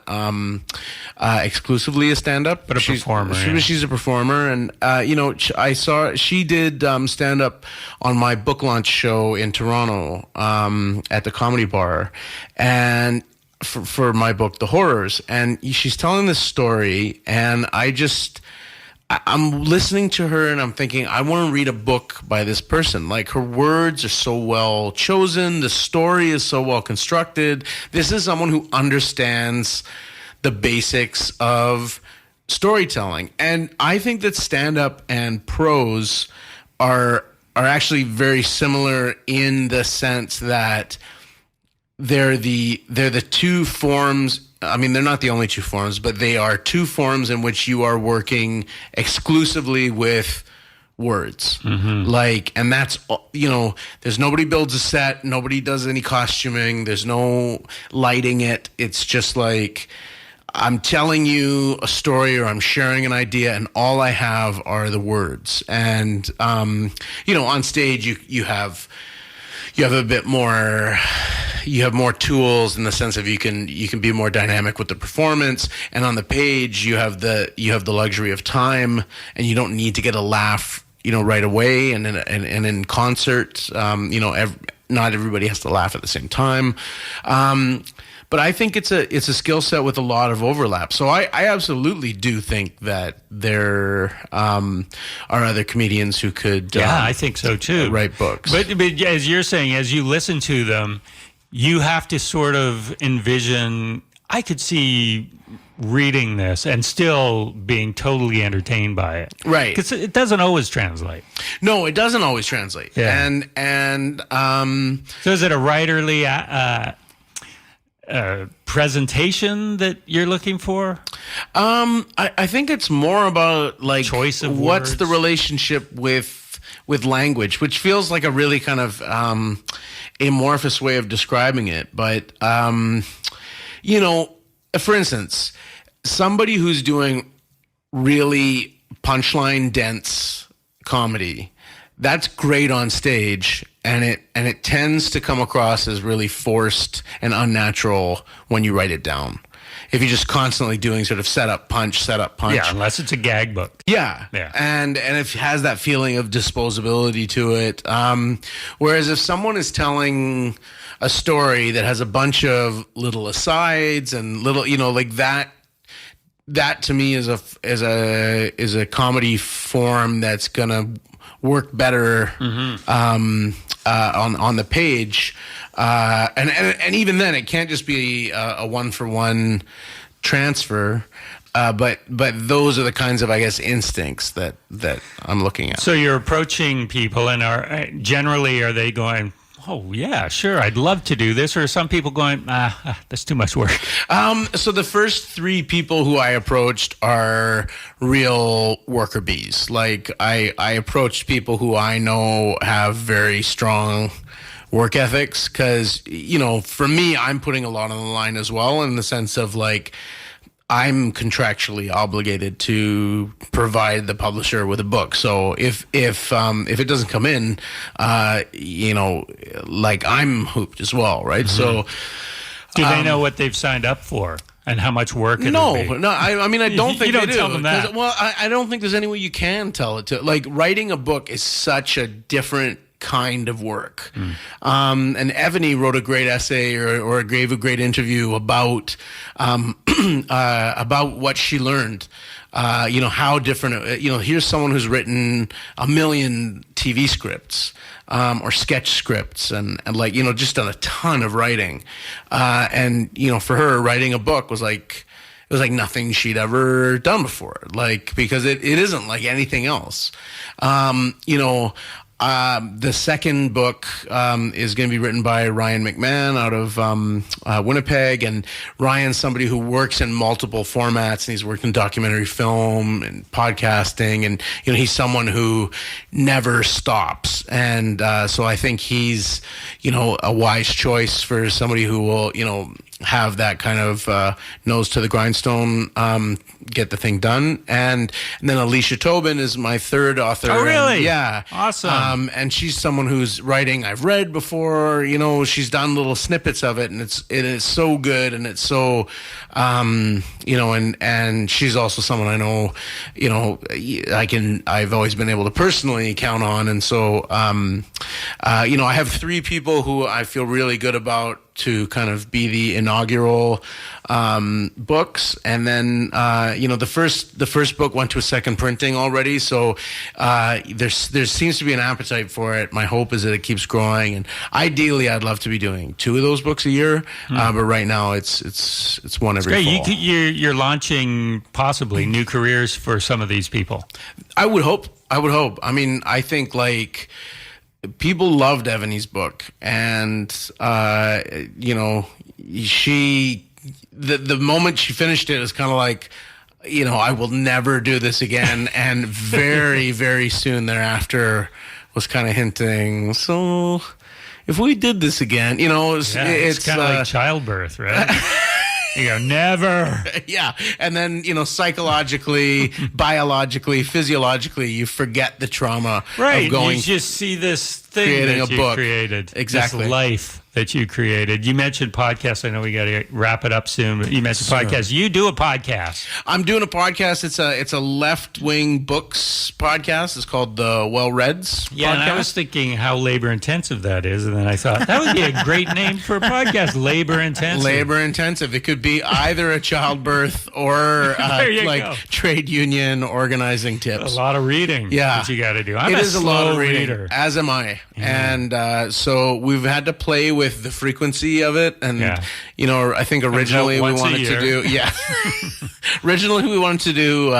exclusively a stand-up, but a performer. She's a performer, and I saw she did stand-up on my book launch show in Toronto at the Comedy Bar, and for my book, The Horrors, and she's telling this story, and I'm listening to her and I'm thinking, I want to read a book by this person. Like, her words are so well chosen. The story is so well constructed. This is someone who understands the basics of storytelling. And I think that stand-up and prose are actually very similar in the sense that they're the 2 forms. I mean, they're not the only 2 forms, but they are 2 forms in which you are working exclusively with words. And that's, there's nobody builds a set, nobody does any costuming, there's no lighting it. It's just like, I'm telling you a story or I'm sharing an idea, and all I have are the words. And, on stage, you have a bit more, you have more tools in the sense of you can be more dynamic with the performance, and on the page you have the luxury of time, and you don't need to get a laugh right away, and in concert not everybody has to laugh at the same time, but I think it's a skill set with a lot of overlap. So I absolutely do think that there are other comedians who could I think so too, write books. But as you're saying, as you listen to them, you have to sort of envision, I could see reading this and still being totally entertained by it. Right. Because it doesn't always translate. No, it doesn't always translate. Yeah. And so is it a writerly presentation that you're looking for? I think it's more about like choice of what's words. The relationship with language, which feels like a really kind of amorphous way of describing it. But for instance, somebody who's doing really punchline dense comedy, that's great on stage, and it tends to come across as really forced and unnatural when you write it down. If you're just constantly doing sort of set up punch. Yeah, unless it's a gag book. Yeah. And it has that feeling of disposability to it. Whereas if someone is telling a story that has a bunch of little asides and little, like that to me is a comedy form that's gonna work better on the page, and even then it can't just be a 1-for-1 transfer. But those are the kinds of, I guess, instincts that I'm looking at. So you're approaching people, and are they going, oh, yeah, sure, I'd love to do this? Or are some people going, that's too much work? So the first 3 people who I approached are real worker bees. Like I approached people who I know have very strong work ethics because, for me, I'm putting a lot on the line as well in the sense of like, I'm contractually obligated to provide the publisher with a book. So if it doesn't come in, like I'm hooped as well, right? Mm-hmm. So do they know what they've signed up for and how much work it'll be? No. I mean, I don't think you don't they do. tell them that. Well, I don't think there's any way you can tell it to. Like writing a book is such a different kind of work. And Evany wrote a great essay or gave a great interview about what she learned. How different, here's someone who's written 1 million TV scripts, or sketch scripts and like, just done a ton of writing. And for her, writing a book was like, it was like nothing she'd ever done before. Like, because it isn't like anything else. The second book is going to be written by Ryan McMahon out of Winnipeg, and Ryan's somebody who works in multiple formats, and he's worked in documentary film and podcasting, and he's someone who never stops, and so I think he's a wise choice for somebody who will have that kind of nose to the grindstone, get the thing done. And then Alicia Tobin is my third author. Oh, really? And, yeah. Awesome. And she's someone whose writing I've read before. She's done little snippets of it, and it is so good, and it's so, and she's also someone I know, I've always been able to personally count on. And so, I have 3 people who I feel really good about to kind of be the inaugural books, and then the first book went to a second printing already, so there seems to be an appetite for it. My hope is that it keeps growing, and ideally I'd love to be doing 2 of those books a year, but right now it's one every fall. You're launching possibly new careers for some of these people. I would hope. I mean, I think like people loved Evany's book, and the moment she finished it is kind of like, I will never do this again, and very, very soon thereafter was kind of hinting, so if we did this again, it's kind of like childbirth, right? You go, never. Yeah. And then, psychologically, biologically, physiologically, you forget the trauma of going. You just see this thing creating that a you book. Created. Exactly. This life that you created. You mentioned podcasts. I know we got to wrap it up soon, but you mentioned podcasts. You do a podcast. I'm doing a podcast. It's a left-wing books podcast. It's called the Well Reds Yeah, podcast. and I was thinking how labor-intensive that is, and then I thought, that would be a great name for a podcast, labor-intensive. Labor-intensive. It could be either a childbirth or go. trade union organizing tips. A lot of reading that you got to do. I'm it is a lot of reading, reader. as am I. Yeah. And so we've had to play with the frequency of it. And, I think originally we wanted to do, originally we wanted to do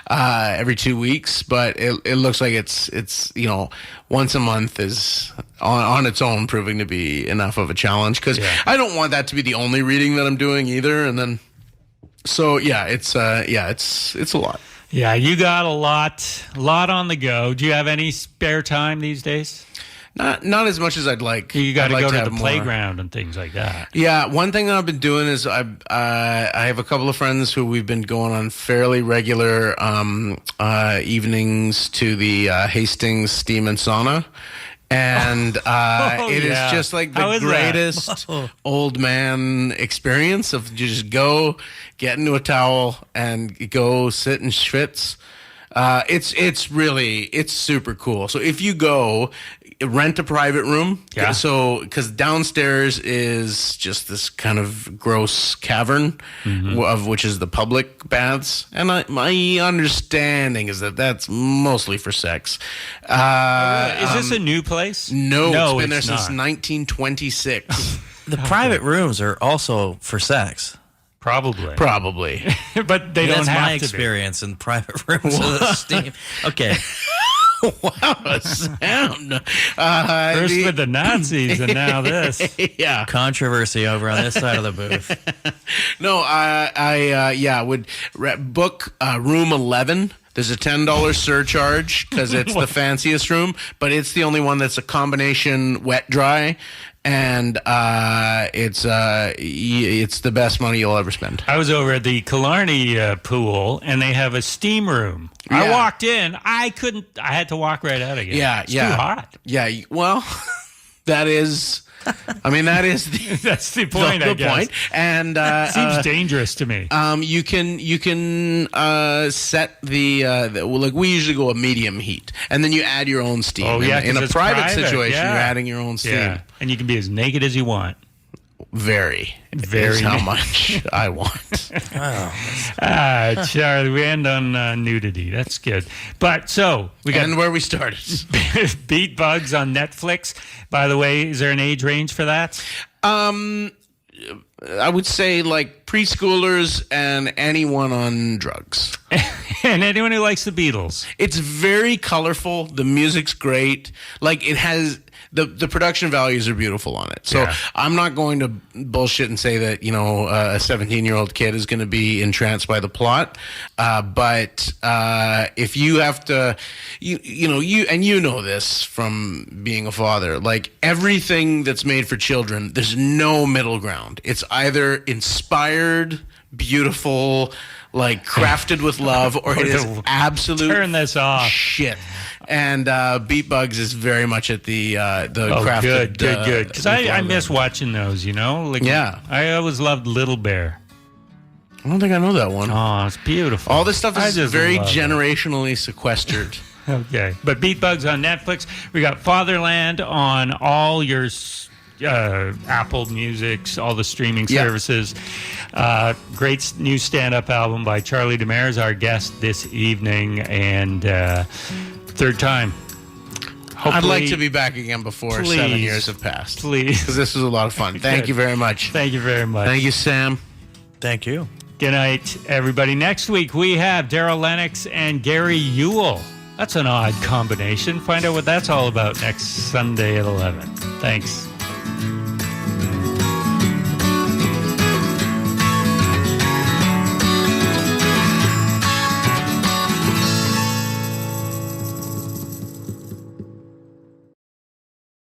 every 2 weeks, but it looks like it's once a month is on its own proving to be enough of a challenge, because I don't want that to be the only reading that I'm doing either. And then, so it's a lot. Yeah, you got a lot on the go. Do you have any spare time these days? Not as much as I'd like. You got to go to the more playground and things like that. Yeah, one thing that I've been doing is I have a couple of friends who we've been going on fairly regular evenings to the Hastings Steam and Sauna. And it is just like the greatest old man experience of you just go, get into a towel, and go sit and schwitz. It's super cool. So if you go, rent a private room. Yeah. So, because downstairs is just this kind of gross cavern, of which is the public baths. And my understanding is that that's mostly for sex. Is this a new place? No, it's been there since 1926. The private rooms are also for sex. Probably. Probably. But they don't That's have my to experience in private rooms with steam. Okay. Wow, Sam. First with the Nazis, and now this. Yeah. Controversy over on this side of the booth. No, I would book room 11. There's a $10 surcharge because it's the fanciest room, but it's the only one that's a combination wet dry, and it's the best money you'll ever spend. I was over at the Killarney pool, and they have a steam room. I Yeah. walked in, I had to walk right out again. Yeah, it's yeah. too hot. Yeah, well, that is That's the point. the I guess. point. And Seems dangerous to me. you can set the like we usually go a medium heat, and then you add your own steam. Oh, yeah, in 'cause a it's private private, situation, yeah. you're adding your own steam. Yeah, and you can be as naked as you want. Very is how much I want. Charlie, we end on nudity. That's good. But so we got And where we started. Beat Bugs on Netflix. By the way, is there an age range for that? I would say like preschoolers and anyone on drugs. And anyone who likes the Beatles. It's very colorful. The music's great. Like it has the production values are beautiful on it. So Yeah. I'm not going to bullshit and say that, a 17-year-old kid is going to be entranced by the plot. But if you have to, you know this from being a father, like everything that's made for children, there's no middle ground. It's either inspired, beautiful, like crafted with love, or it is absolute Turn this off. shit. And Beat Bugs is very much at the crafted. Good. Because I miss watching those. Like Yeah. I always loved Little Bear. I don't think I know that one. Oh, it's beautiful. All this stuff I is just very love it. generationally sequestered. Okay, but Beat Bugs on Netflix. We got Fatherland on all your Apple Musics, all the streaming Yeah. services. Great new stand-up album by Charlie Demers, our guest this evening, and third time. I'd like Hopefully- to be back again before Please. 7 years have passed. Please. Because this was a lot of fun. Thank you very much. Thank you very much. Thank you, Sam. Thank you. Good night, everybody. Next week, we have Daryl Lennox and Gary Ewell. That's an odd combination. Find out what that's all about next Sunday at 11. Thanks.